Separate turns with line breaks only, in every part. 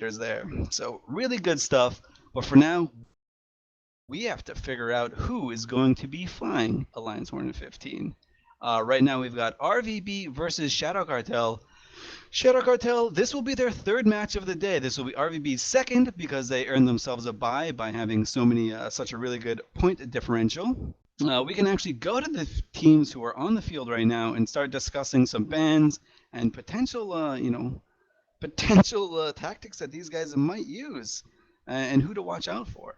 there. So really good stuff. But for now, we have to figure out who is going to be flying Alliance Hornet 15. Right now, we've got RVB versus Shadow Cartel. Shadow Cartel, this will be their third match of the day. This will be RVB's second because they earned themselves a bye by having such a really good point differential. We can actually go to the teams who are on the field right now and start discussing some bans and potential tactics that these guys might use and who to watch out for.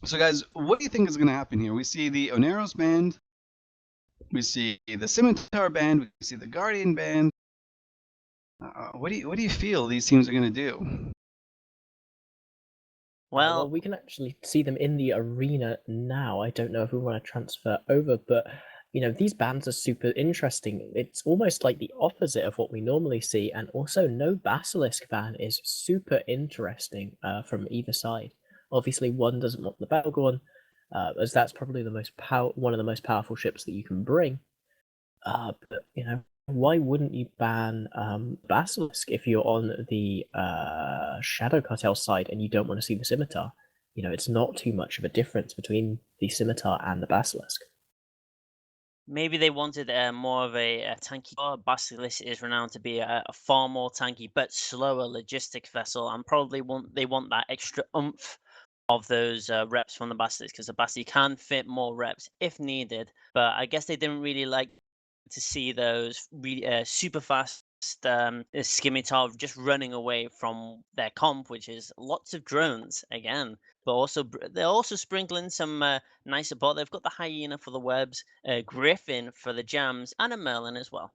So, guys, what do you think is going to happen here? We see the Oneros band, we see the Scimitar band, we see the Guardian band. What do you feel these teams are going to do?
Well,
we can actually see them in the arena now. I don't know if we want to transfer over, but these bands are super interesting. It's almost like the opposite of what we normally see, and also no Basilisk ban is super interesting from either side. Obviously, one doesn't want the Battlegorn, as that's probably one of the most powerful ships that you can bring. But why wouldn't you ban Basilisk if you're on the Shadow Cartel side and you don't want to see the Scimitar? It's not too much of a difference between the Scimitar and the Basilisk.
maybe they wanted more of a tanky. Basilisk is renowned to be a far more tanky but slower logistic vessel, and probably they want that extra oomph of those reps from the Basilisk, because the Basilisk can fit more reps if needed. But I guess they didn't really like to see those really super fast Scimitar just running away from their comp, which is lots of drones again. But also they're also sprinkling some nice support. They've got the Hyena for the webs, Griffin for the jams, and a Merlin as well.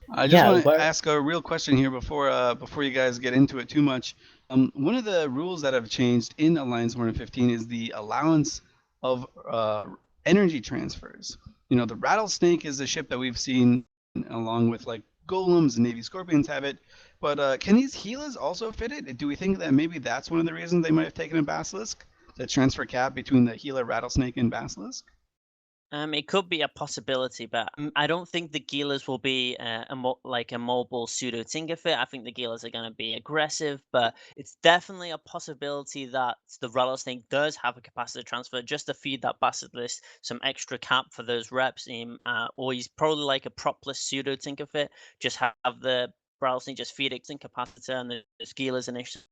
I just want to ask a real question here before you guys get into it too much. One of the rules that have changed in Alliance Hornet 15 is the allowance of energy transfers. The Rattlesnake is a ship that we've seen along with like Golems and Navy Scorpions have it. But can these Gilas also fit it? Do we think that maybe that's one of the reasons they might have taken a Basilisk? The transfer cap between the Gila, Rattlesnake, and Basilisk?
It could be a possibility, but I don't think the Gilas will be like a mobile pseudo Tinkerfit. I think the Gilas are going to be aggressive, but it's definitely a possibility that the Rattlesnake does have a capacitor transfer just to feed that Basilisk some extra cap for those reps. Or he's probably like a propless pseudo Tinkerfit. Just have the Rattlesnake just feed it in capacitor, and the Gilas initially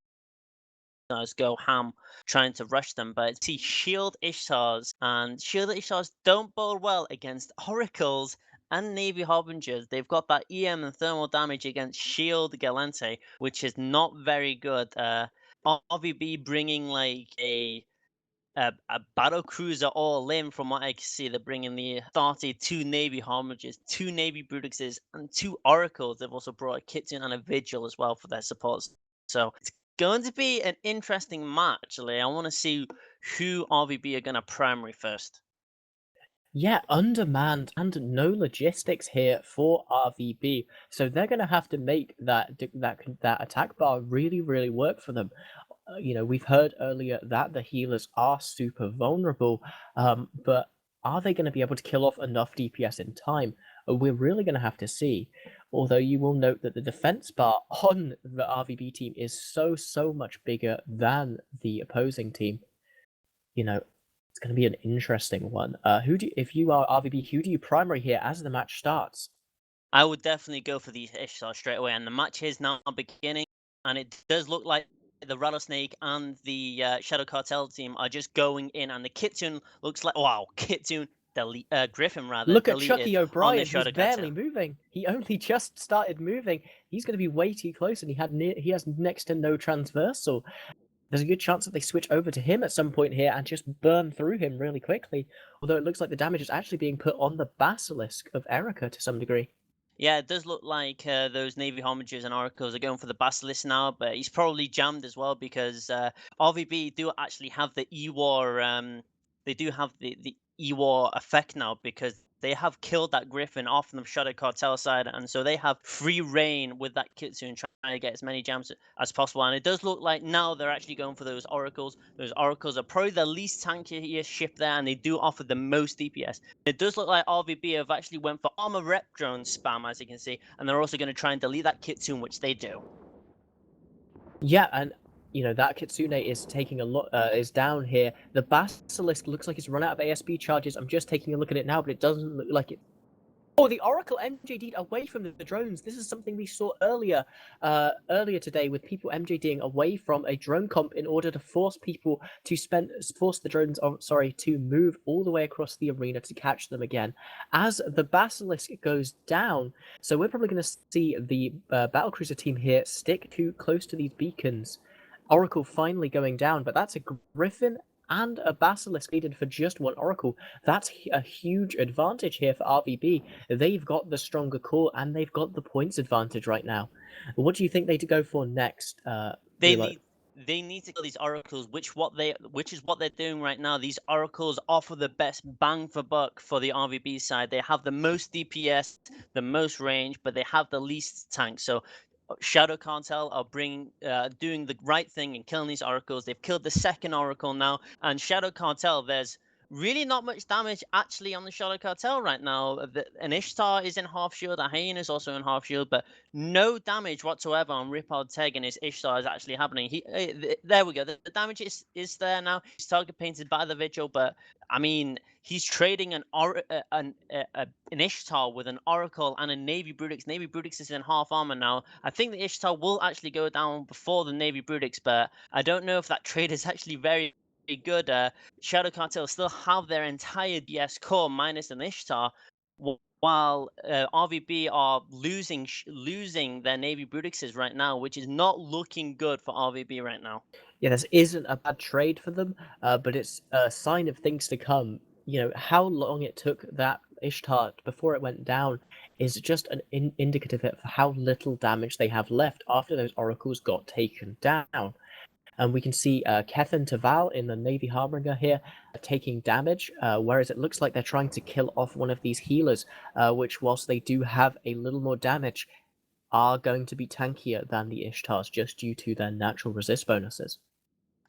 go ham trying to rush them. But see, Shield Ishtars and Shield Ishtars don't bode well against Oracles and Navy Harbingers. They've got that EM and thermal damage against Shield Galante, which is not very good. RVB bringing like a battle cruiser all in. From what I can see, they're bringing the started 2 Navy Harbingers, 2 Navy Brutixes, and 2 Oracles. They've also brought a Kitten and a Vigil as well for their supports. So it's going to be an interesting match, Lee. I want to see who RVB are going to primary first.
Yeah, undermanned and no logistics here for RVB, so they're going to have to make that attack bar really, really work for them. We've heard earlier that the healers are super vulnerable, but are they going to be able to kill off enough DPS in time? We're really going to have to see. Although you will note that the defense bar on the RVB team is so much bigger than the opposing team. It's going to be an interesting one. If you are RVB, who do you primary here as the match starts?
I would definitely go for the Ishtar straight away, and the match is now beginning, and it does look like the Rattlesnake and the Shadow Cartel team are just going in, and the Kitsune looks like Kitsune. Griffin rather.
Look at Chucky O'Brien, who's barely
Cartel.
moving. He only just started moving. He's going to be way too close, and he has next to no transversal. There's a good chance that they switch over to him at some point here and just burn through him really quickly. Although it looks like the damage is actually being put on the Basilisk of Erica to some degree.
Yeah, it does look like those Navy Homagers and Oracles are going for the Basilisk now, but he's probably jammed as well because RVB do actually have the E-War. They do have the E-War effect now because they have killed that Griffin off on the Shadow Cartel side, and so they have free reign with that Kitsune trying to get as many gems as possible. And it does look like now they're actually going for those Oracles. Those Oracles are probably the least tankiest ship there, and they do offer the most DPS. It does look like RVB have actually went for armor rep drone spam, as you can see, and they're also going to try and delete that Kitsune, which they do.
Yeah, and that Kitsune is taking a lot, is down here. The Basilisk looks like it's run out of ASB charges. I'm just taking a look at it now, but it doesn't look like it. Oh, the Oracle MJD'd away from the drones. This is something we saw earlier today with people MJDing away from a drone comp in order to force people to force the drones to move all the way across the arena to catch them again. As the Basilisk goes down, so we're probably going to see the battlecruiser team here stick too close to these beacons. Oracle finally going down, but that's a Griffin and a Basilisk needed for just one Oracle. That's a huge advantage here for RVB. They've got the stronger core and they've got the points advantage right now. What do you think they to go for next?
They need to kill these Oracles, which is what they're doing right now. These Oracles offer the best bang for buck for the RVB side. They have the most DPS, the most range, but they have the least tank. So Shadow Cartel are doing the right thing and killing these Oracles. They've killed the second Oracle now, and Shadow Cartel, there's really not much damage actually on the Shadow Cartel right now. An Ishtar is in half shield, a Hyena is also in half shield, but no damage whatsoever on Ripard Teg and his Ishtar is actually happening. There we go. The damage is there now. He's target painted by the Vigil, but I mean, he's trading an Ishtar with an Oracle and a Navy Brutix. Navy Brutix is in half armor now. I think the Ishtar will actually go down before the Navy Brutix, but I don't know if that trade is actually very good. Shadow Cartel still have their entire DS core minus an Ishtar, while RVB are losing their Navy Brutixes right now, which is not looking good for RVB right now.
Yeah, this isn't a bad trade for them, but it's a sign of things to come. How long it took that Ishtar before it went down is just an indicative of how little damage they have left after those Oracles got taken down. And we can see Kethan Taval in the Navy Harbinger here taking damage, whereas it looks like they're trying to kill off one of these healers, which, whilst they do have a little more damage, are going to be tankier than the Ishtars just due to their natural resist bonuses.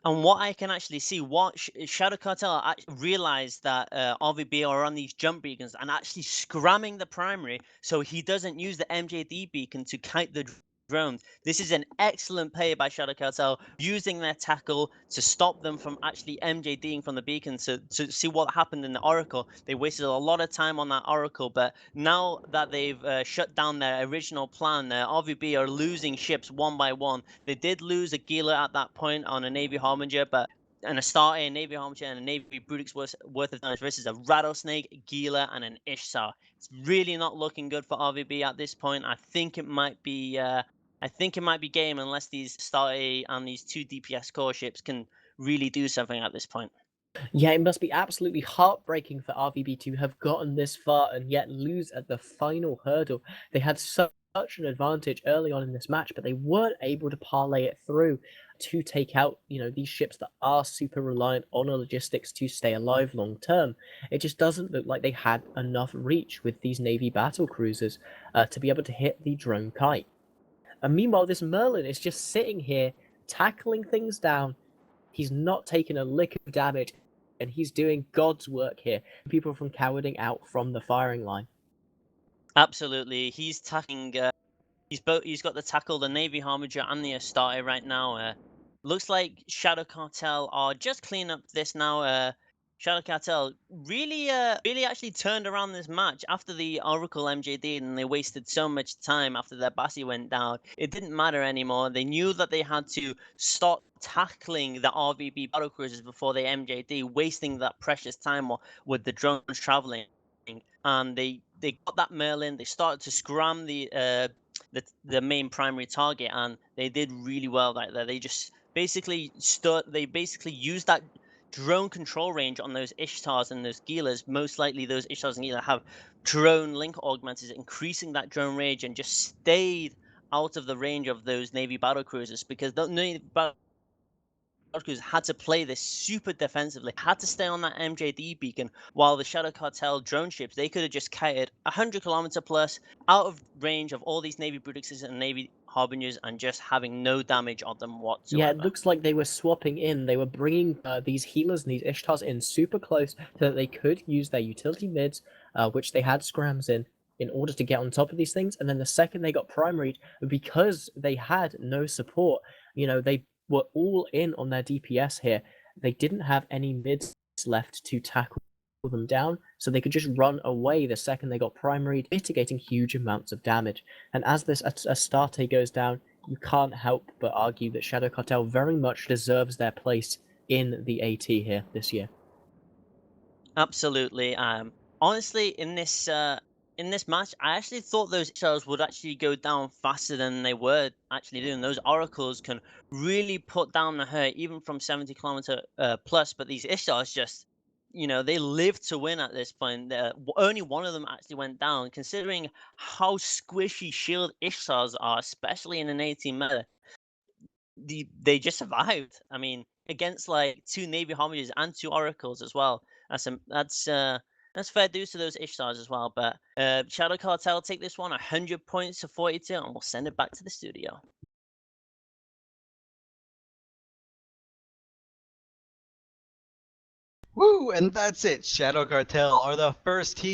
And what I can actually see, what Shadow Cartel realized that RVB are on these jump beacons and actually scramming the primary so he doesn't use the MJD beacon to kite the drones. This is an excellent play by Shadow Cartel, using their tackle to stop them from actually MJDing from the beacon. So to see what happened in the Oracle, they wasted a lot of time on that Oracle, but now that they've shut down their original plan, RVB are losing ships one by one. They did lose a Gila at that point on a Navy Harbinger, but and a Star A, Navy Harbinger, and a Navy Brutix worth of damage versus a Rattlesnake, Gila, and an Ishtar. It's really not looking good for RVB at this point. I think it might be game unless these Star A and these two DPS core ships can really do something at this point.
Yeah, it must be absolutely heartbreaking for RVB to have gotten this far and yet lose at the final hurdle. They had such an advantage early on in this match, but they weren't able to parlay it through to take out, these ships that are super reliant on logistics to stay alive long term. It just doesn't look like they had enough reach with these Navy battle cruisers to be able to hit the drone kite. And meanwhile, this Merlin is just sitting here tackling things down. He's not taking a lick of damage, and he's doing God's work here. People from cowarding out from the firing line.
Absolutely, he's tackling. He's got the tackle, the Navy Harbinger, and the Astarte right now. Looks like Shadow Cartel are just cleaning up this now. Shadow Cartel really actually turned around this match after the Oracle MJD, and they wasted so much time after their Bassi went down. It didn't matter anymore. They knew that they had to start tackling the RVB battlecruisers before they MJD, wasting that precious time with the drones traveling. And they got that Merlin. They started to scram the main primary target, and they did really well right there. They just basically used that drone control range on those Ishtars and those Gilas. Most likely those Ishtars and Gilas have drone link augmenters, increasing that drone range, and just stayed out of the range of those Navy battle cruisers, because the Navy battle Crews had to play this super defensively, had to stay on that MJD beacon, while the Shadow Cartel drone ships, they could have just kited 100 kilometer plus out of range of all these Navy Brutixes and Navy Harbingers and just having no damage on them whatsoever.
Yeah, it looks like they were swapping in. They were bringing these healers and these Ishtars in super close so that they could use their utility mids, which they had scrams in order to get on top of these things. And then the second they got primaried, because they had no support, they were all in on their DPS here. They didn't have any mids left to tackle them down, so they could just run away the second they got primaried, mitigating huge amounts of damage. And as this Astarte goes down, you can't help but argue that Shadow Cartel very much deserves their place in the AT here this year.
Absolutely. Honestly, in this match, I actually thought those shells would actually go down faster than they were actually doing. Those oracles can really put down the hurt, even from 70 kilometer plus. But these Ishtars just, they live to win at this point. Only one of them actually went down. Considering how squishy shield Ishtars are, especially in an 18 meta, they just survived. I mean, against like 2 Navy Hommages and 2 Oracles as well. That's fair dues to those Ishtars as well. But Shadow Cartel take this one 100 points to 42, and we'll send it back to the studio.
Woo! And that's it. Shadow Cartel are the first team